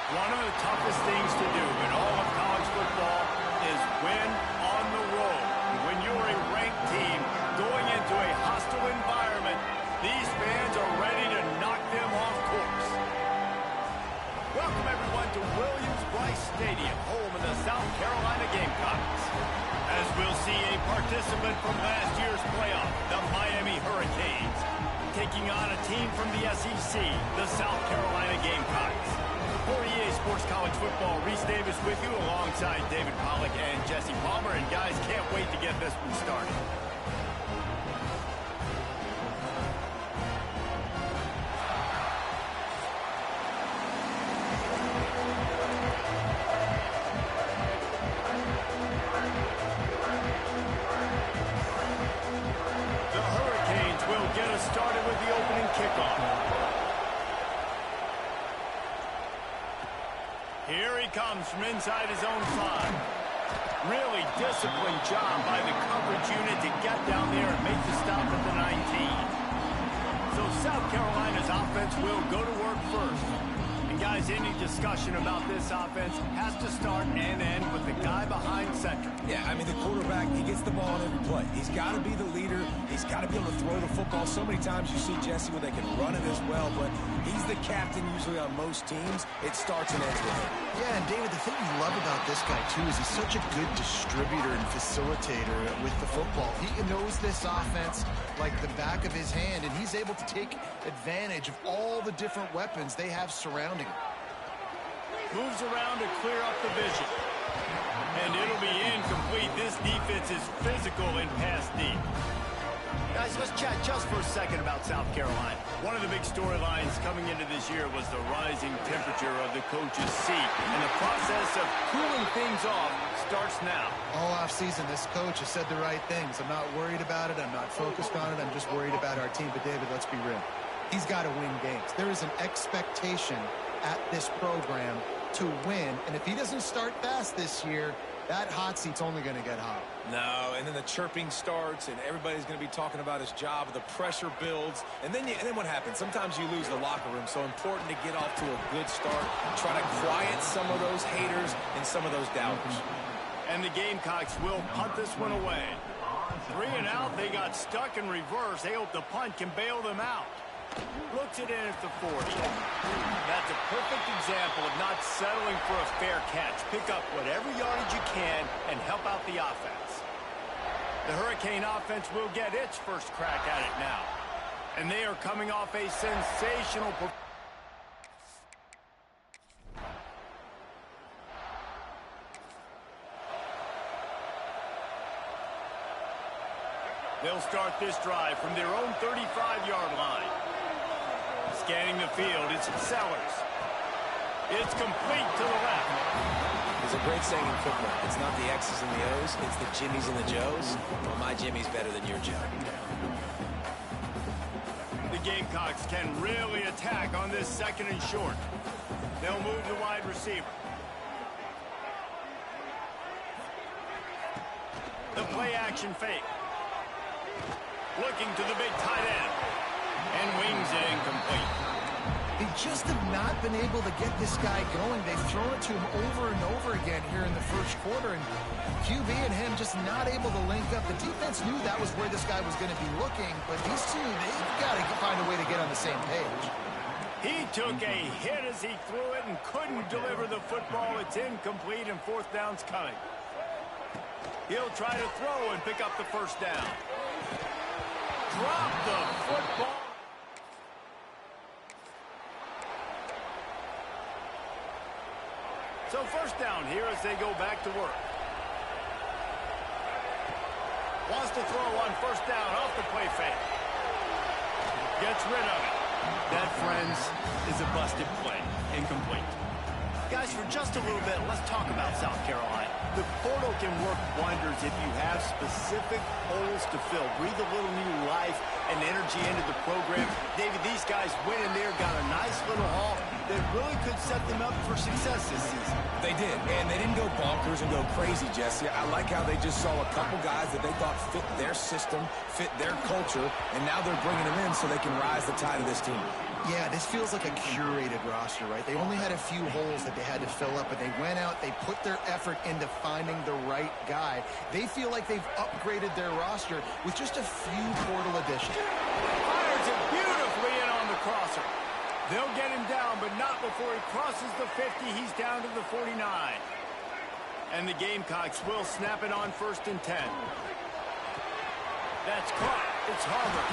One of the toughest things to do in all of college football is win on the road. When you're a ranked team going into a hostile environment, these fans are ready to knock them off course. Welcome, everyone, to Williams-Brice Stadium, home of the South Carolina Gamecocks. As we'll see a participant from last year's playoff, the Miami Hurricanes, taking on a team from the SEC, the South Carolina Gamecocks. For EA Sports College Football, Reese Davis with you alongside David Pollack and Jesse Palmer. And guys, can't wait to get this one started. The Hurricanes will get us started with the opening kickoff. Here he comes from inside his own 5. Really disciplined job by the coverage unit to get down there and make the stop at the 19. So South Carolina's offense will go to work first. And guys, any discussion about this offense has to start and end with the guy behind center. Yeah, I mean, the quarterback, he gets the ball on every play. He's got to be the leader. He's got to be able to throw the football. So many times you see Jesse where they can run it as well, but he's the captain usually on most teams. It starts and ends with him. Yeah, and David, the thing you love about this guy, too, is he's such a good distributor and facilitator with the football. He knows this offense like the back of his hand, and he's able to take advantage of all the different weapons they have surrounding him. Moves around to clear up the vision. And it'll be incomplete. This defense is physical and pass deep. Guys, let's chat just for a second about South Carolina. One of the big storylines coming into this year was the rising temperature of the coach's seat. And the process of cooling things off starts now. All offseason, this coach has said the right things. I'm not worried about it. I'm not focused on it. I'm just worried about our team. But, David, let's be real. He's got to win games. There is an expectation at this program to win. And if he doesn't start fast this year, that hot seat's only going to get hot. No, and then the chirping starts, and everybody's going to be talking about his job. The pressure builds, and then what happens? Sometimes you lose the locker room, so important to get off to a good start. Try to quiet some of those haters and some of those doubters. And the Gamecocks will punt this one away. 3 and out, they got stuck in reverse. They hope the punt can bail them out. Looks it in at the 40. That's a perfect example of not settling for a fair catch. Pick up whatever yardage you can and help out the offense. The Hurricane offense will get its first crack at it now. And they are coming off a sensational performance. They'll start this drive from their own 35-yard line. Scanning the field, it's Sellers. It's complete to the left. There's a great saying in football. It's not the X's and the O's, it's the Jimmies and the Joes. Well, my Jimmy's better than your Joe. The Gamecocks can really attack on this 2nd and short. They'll move the wide receiver. The play action fake. Looking to the big tight end. And wings it incomplete. They just have not been able to get this guy going. They've thrown it to him over and over again here in the first quarter, and QB and him just not able to link up. The defense knew that was where this guy was going to be looking, but these two, they've got to find a way to get on the same page. He took a hit as he threw it and couldn't deliver the football. It's incomplete, and 4th down's coming. He'll try to throw and pick up the first down. Drop the football. So 1st down here as they go back to work. Wants to throw on 1st down off the play fake. Gets rid of it. That, friends, is a busted play. Incomplete. Guys, for just a little bit, let's talk about South Carolina. The portal can work wonders if you have specific holes to fill. Breathe a little new life and energy into the program. David, these guys went in there, got a nice little haul that really could set them up for success this season. They did, and they didn't go bonkers and go crazy, Jesse. I like how they just saw a couple guys that they thought fit their system, fit their culture, and now they're bringing them in so they can rise the tide of this team. Yeah, this feels like a curated roster, right? They only had a few holes that they had to fill up, but they went out, they put their effort into finding the right guy. They feel like they've upgraded their roster with just a few portal additions. Fires it beautifully in on the crosser. They'll get him down, but not before he crosses the 50. He's down to the 49. And the Gamecocks will snap it on 1st and 10. That's caught. It's Harvard.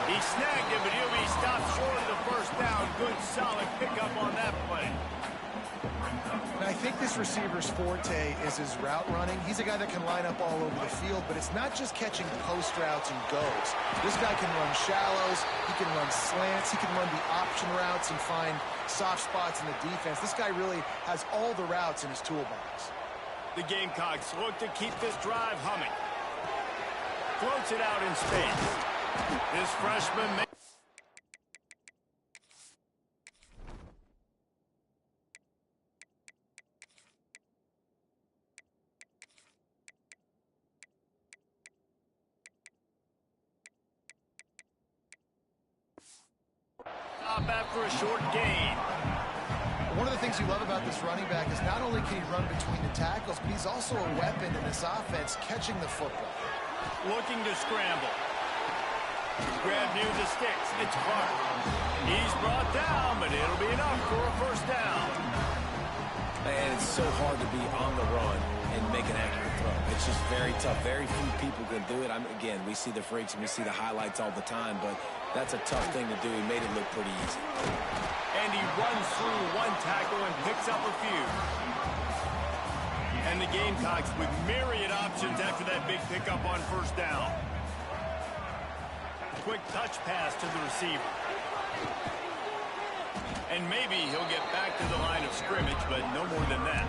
He snagged him, but he'll be stopped short of the first down. Good, solid pickup on that play. And I think this receiver's forte is his route running. He's a guy that can line up all over the field, but it's not just catching post routes and goes. This guy can run shallows, he can run slants, he can run the option routes and find soft spots in the defense. This guy really has all the routes in his toolbox. The Gamecocks look to keep this drive humming. Floats it out in space. This freshman may... Stop after a short gain. One of the things you love about this running back is not only can he run between the tackles, but he's also a weapon in this offense catching the football. Looking to scramble. Grab near the sticks. It's Clark. He's brought down, but it'll be enough for a first down. And it's so hard to be on the run and make an accurate throw. It's just very tough. Very few people can do it. Again, we see the freaks and we see the highlights all the time, but that's a tough thing to do. He made it look pretty easy. And he runs through one tackle and picks up a few. And the Gamecocks with myriad options after that big pickup on first down. Quick touch pass to the receiver. And maybe he'll get back to the line of scrimmage, but no more than that.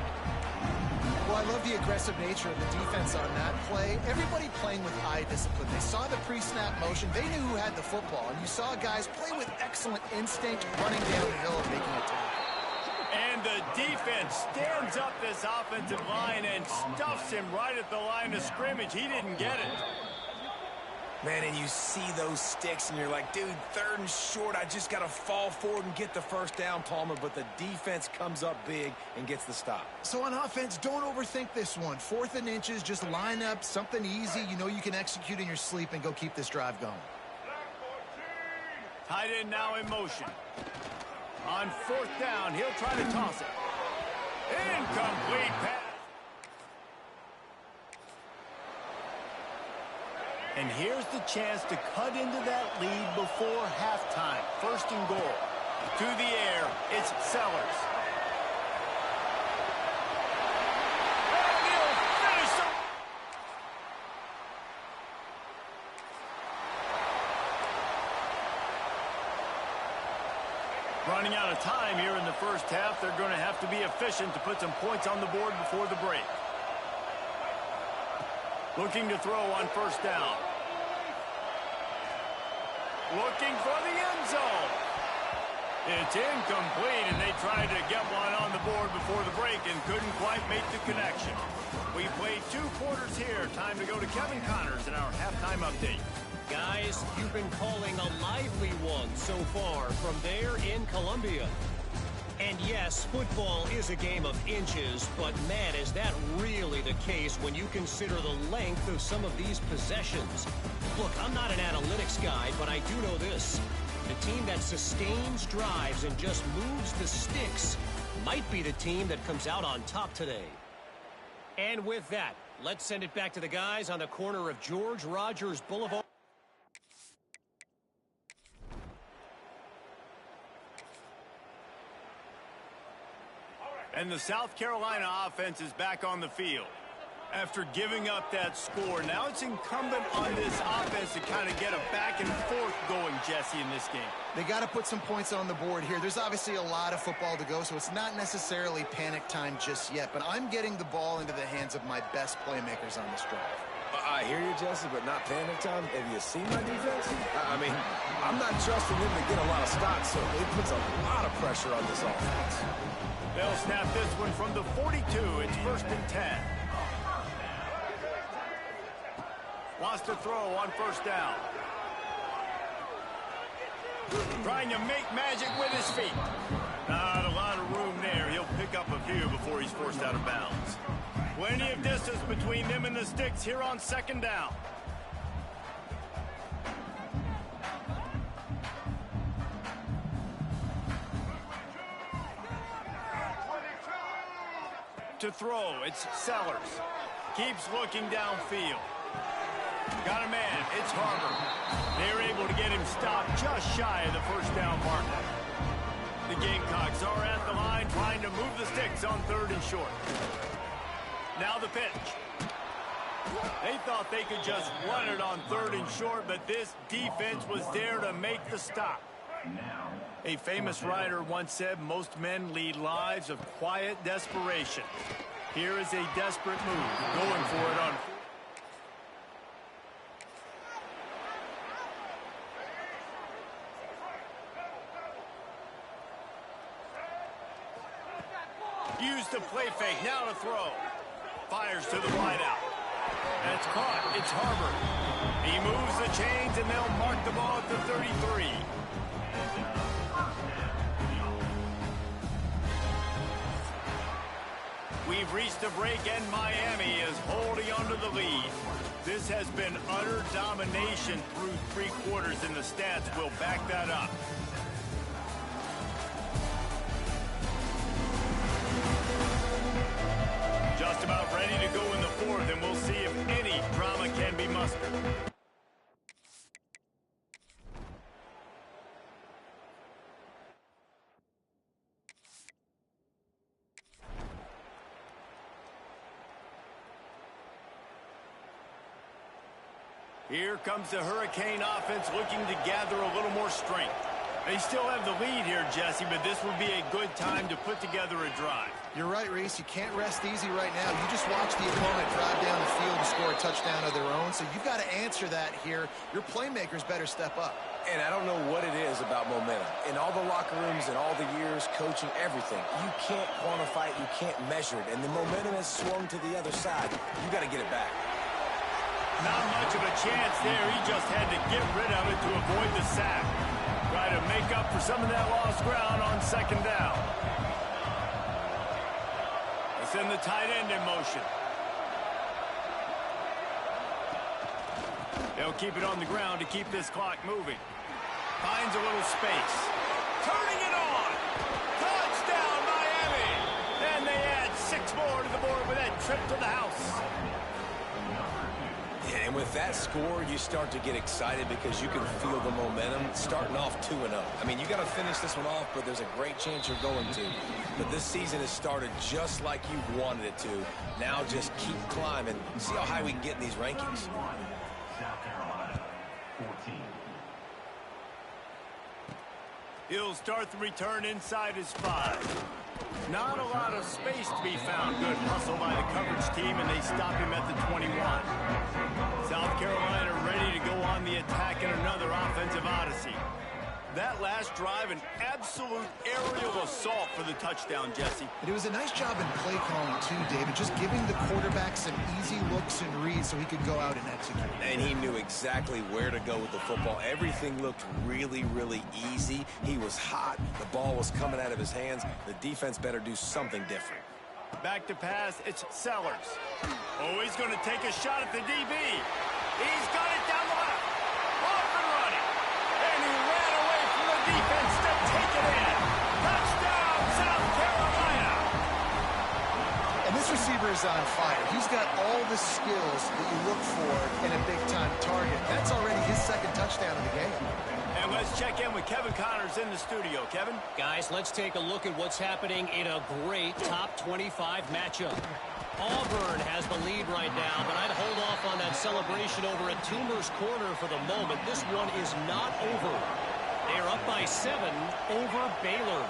Well, I love the aggressive nature of the defense on that play. Everybody playing with eye discipline. They saw the pre-snap motion. They knew who had the football. And you saw guys play with excellent instinct, running down the hill and making a tackle. And the defense stands up this offensive line and stuffs him right at the line of scrimmage. He didn't get it. Man, and you see those sticks, and you're like, dude, 3rd and short, I just got to fall forward and get the first down, Palmer, but the defense comes up big and gets the stop. So on offense, don't overthink this one. 4th and inches, just line up something easy you know you can execute in your sleep and go keep this drive going. Tight end now in motion. On 4th down, he'll try to toss it. Incomplete pass. And here's the chance to cut into that lead before halftime. 1st and goal. To the air, it's Sellers. And he'll finish it. Running out of time here in the first half. They're going to have to be efficient to put some points on the board before the break. Looking to throw on 1st down. Looking for the end zone. It's incomplete, and they tried to get one on the board before the break and couldn't quite make the connection. We played 2 quarters here. Time to go to Kevin Connors in our halftime update. Guys, you've been calling a lively one so far from there in Columbia. And yes, football is a game of inches, but man, is that really the case when you consider the length of some of these possessions. Look, I'm not an analytics guy, but I do know this. The team that sustains drives and just moves the sticks might be the team that comes out on top today. And with that, let's send it back to the guys on the corner of George Rogers Boulevard. And the South Carolina offense is back on the field. After giving up that score, now it's incumbent on this offense to kind of get a back and forth going, Jesse, in this game. They got to put some points on the board here. There's obviously a lot of football to go, so it's not necessarily panic time just yet. But I'm getting the ball into the hands of my best playmakers on this drive. I hear you, Jesse, but not panic time. Have you seen my defense? I mean, I'm not trusting them to get a lot of stops, so it puts a lot of pressure on this offense. They'll snap this one from the 42. It's 1st and 10. Wants to throw on 1st down. Trying to make magic with his feet. Not a lot of room there. He'll pick up a few before he's forced out of bounds. Plenty of distance between them and the sticks here on second down. To throw, it's Sellers. Keeps looking downfield. Got a man, it's Harbor. They're able to get him stopped just shy of the first down marker. The Gamecocks are at the line trying to move the sticks on 3rd and short. Now the pitch. They thought they could just run it on 3rd and short, but this defense was there to make the stop. A famous writer once said, most men lead lives of quiet desperation. Here is a desperate move, going for it on... Used to play fake, now to throw. Fires to the wideout. And it's caught, it's Harbor. He moves the chains and they'll mark the ball at the 33. We've reached a break and Miami is holding onto the lead. This has been utter domination through 3 quarters and the stats will back that up. Just about ready to go in the 4th, and we'll see if any drama can be mustered. Here comes the Hurricane offense looking to gather a little more strength. They still have the lead here, Jesse, but this would be a good time to put together a drive. You're right, Reese. You can't rest easy right now. You just watch the opponent drive down the field and score a touchdown of their own, so you've got to answer that here. Your playmakers better step up. And I don't know what it is about momentum. In all the locker rooms and all the years, coaching, everything, you can't quantify it, you can't measure it, and the momentum has swung to the other side. You got to get it back. Not much of a chance there. He just had to get rid of it to avoid the sack. Try to make up for some of that lost ground on 2nd down. They send the tight end in motion. They'll keep it on the ground to keep this clock moving. Finds a little space. Turning it on. Touchdown, Miami. And they add 6 more to the board with that trip to the house. And with that score, you start to get excited because you can feel the momentum starting off 2-0. I mean, you got to finish this one off, but there's a great chance you're going to. But this season has started just like you wanted it to. Now just keep climbing. See how high we can get in these rankings. He'll start the return inside his 5. Not a lot of space to be found. Good hustle by the coverage team, and they stop him at the 21. South Carolina ready to go on the attack in another offensive odyssey. That last drive, an absolute aerial assault for the touchdown, Jesse. It was a nice job in play calling, too, David, just giving the quarterback some easy looks and reads so he could go out and execute. And he knew exactly where to go with the football. Everything looked really, really easy. He was hot. The ball was coming out of his hands. The defense better do something different. Back to pass, it's Sellers. Oh, he's going to take a shot at the DB. He's got it down the left. Off and running. And he ran away from the defense to take it in. Touchdown, South Carolina. And this receiver is on fire. He's got all the skills that you look for in a big-time target. That's already his 2nd touchdown of the game. And let's check in with Kevin Connors in the studio. Kevin? Guys, let's take a look at what's happening in a great top 25 matchup. Auburn has the lead right now, but I'd hold off on that celebration over at Toomer's Corner for the moment. This one is not over. They're up by 7 over Baylor.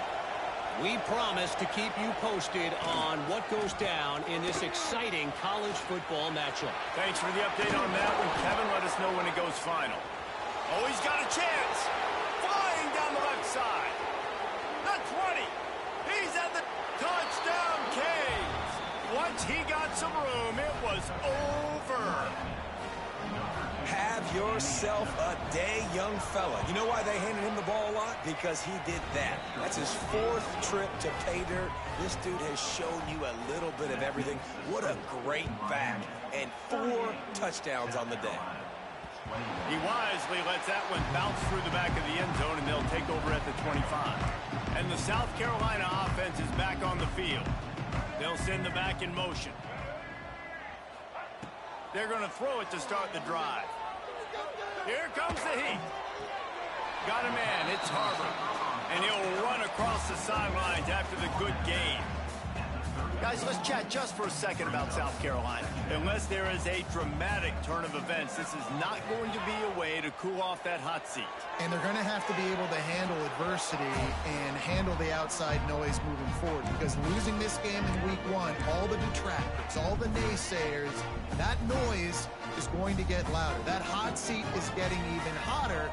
We promise to keep you posted on what goes down in this exciting college football matchup. Thanks for the update on that one, Kevin. Let us know when it goes final. Oh, he's got a chance. Flying down the left side. The 20. He's at the touchdown, Canes. Once he got some room, it was over. Have yourself a day, young fella. You know why they handed him the ball a lot? Because he did that. That's his 4th trip to pay dirt. This dude has shown you a little bit of everything. What a great back. And 4 touchdowns on the day. He wisely lets that one bounce through the back of the end zone, and they'll take over at the 25. And the South Carolina offense is back on the field. They'll send the back in motion. They're going to throw it to start the drive. Here comes the heat. Got a man. It's Harbor. And he'll run across the sidelines after the good game. Guys, let's chat just for a second about South Carolina. Unless there is a dramatic turn of events, this is not going to be a way to cool off that hot seat. And they're going to have to be able to handle adversity and handle the outside noise moving forward, because losing this game in week 1, all the detractors, all the naysayers, that noise is going to get louder. That hot seat is getting even hotter.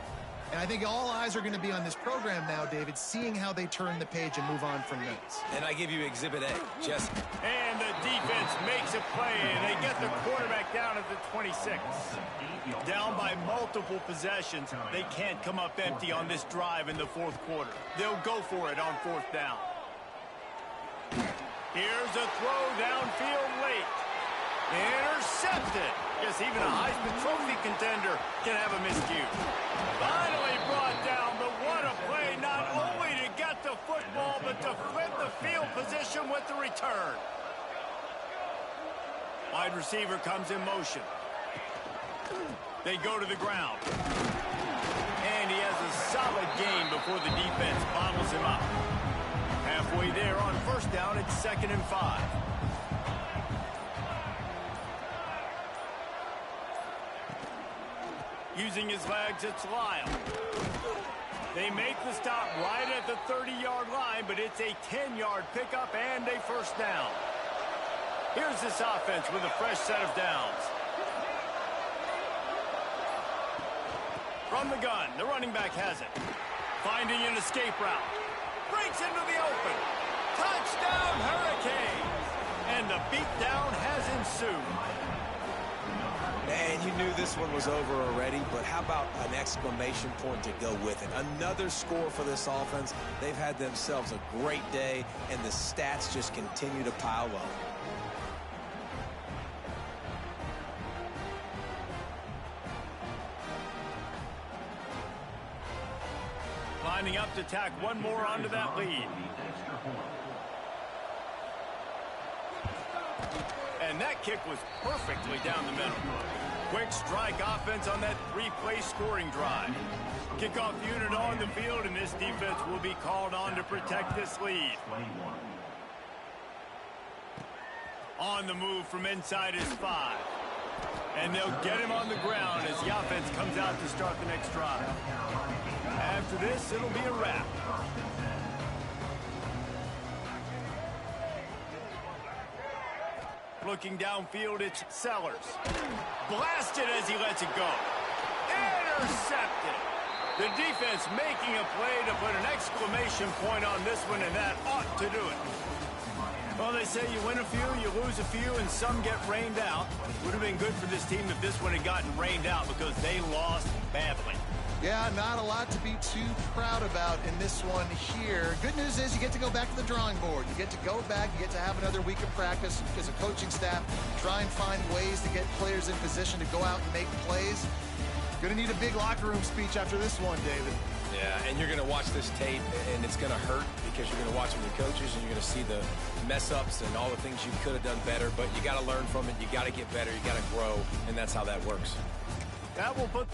And I think all eyes are going to be on this program now, David, seeing how they turn the page and move on from this. And I give you Exhibit A, Jesse. And the defense makes a play, and they get the quarterback down at the 26. Down by multiple possessions. They can't come up empty on this drive in the 4th quarter. They'll go for it on 4th down. Here's a throw downfield late. Intercepted. Guess even a Heisman Trophy contender can have a miscue. Finally brought down, but what a play, not only to get the football, but to flip the field position with the return. Wide receiver comes in motion. They go to the ground. And he has a solid gain before the defense bottles him up. Halfway there on 1st down, it's 2nd and 5. Using his legs, it's Lyle. They make the stop right at the 30-yard line, but it's a 10-yard pickup and a 1st down. Here's this offense with a fresh set of downs. From the gun, the running back has it. Finding an escape route. Breaks into the open. Touchdown, Hurricanes! And the beatdown has ensued. Man, you knew this one was over already, but how about an exclamation point to go with it? Another score for this offense. They've had themselves a great day, and the stats just continue to pile up. Lining up to tack one more onto that lead. And that kick was perfectly down the middle. Quick strike offense on that 3-play scoring drive. Kickoff unit on the field, and this defense will be called on to protect this lead. On the move from inside his 5. And they'll get him on the ground as the offense comes out to start the next drive. After this, it'll be a wrap. Looking downfield, it's Sellers. Blasted as he lets it go. Intercepted. The defense making a play to put an exclamation point on this one, and that ought to do it. Well, they say you win a few, you lose a few, and some get rained out. Would have been good for this team if this one had gotten rained out because they lost badly. Yeah, not a lot to be too proud about in this one here. Good news is you get to go back to the drawing board. You get to go back, you get to have another week of practice as a coaching staff, try and find ways to get players in position to go out and make plays. Going to need a big locker room speech after this one, David. Yeah, and you're going to watch this tape, and it's going to hurt because you're going to watch with your coaches, and you're going to see the mess-ups and all the things you could have done better, but you got to learn from it. You got to get better. You got to grow, and that's how that works. That will put...